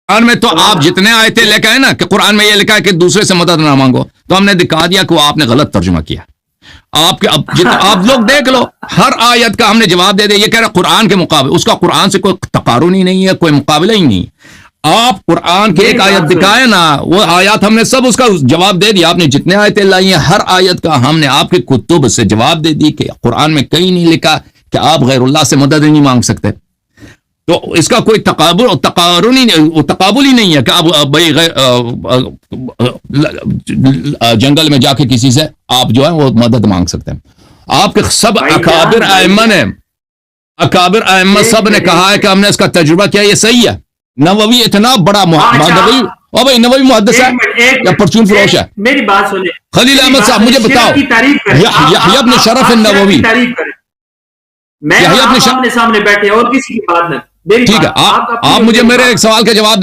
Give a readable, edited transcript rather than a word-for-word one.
قرآن میں تو آپ جتنے آیتیں لے کے آئے نا کہ قرآن میں یہ لکھا ہے کہ دوسرے سے مدد نہ مانگو، تو ہم نے دکھا دیا کہ وہ آپ نے غلط ترجمہ کیا. آپ لوگ دیکھ لو، ہر آیت کا ہم نے جواب دے دیا. یہ کہہ رہا قرآن کے مقابلے، اس کا قرآن سے کوئی تقارن ہی نہیں ہے، کوئی مقابلہ ہی نہیں. آپ قرآن کی ایک آیت دکھائے نا، وہ آیات ہم نے سب اس کا جواب دے دیا. آپ نے جتنے آیتیں لائی ہیں ہر آیت کا ہم نے آپ کے کتب سے جواب دے دی کہ قرآن میں کہیں نہیں لکھا کہ آپ غیر اللہ سے مدد نہیں مانگ سکتے. تو اس کا کوئی تقارن ہی نہیں، تقابل ہی نہیں ہے کہ آپ بھائی جنگل میں جا کے کسی سے آپ جو ہے وہ مدد مانگ سکتے ہیں. آپ کے سب اکابر ائمہ نے، اکابر ائمہ سب نے کہا ہے کہ ہم نے اس کا تجربہ کیا، یہ صحیح ہے. نووی اتنا بڑا محدث، او بھائی نووی محدث ہے یا پرچون فروش ہے؟ میری بات سنیں خلیل احمد صاحب مجھے بتاؤ، یحییٰ ابن شرف النووی، میں اپنے سامنے بیٹھے اور کسی کی بات نہ. ٹھیک ہے، آپ مجھے میرے ایک سوال کا جواب دے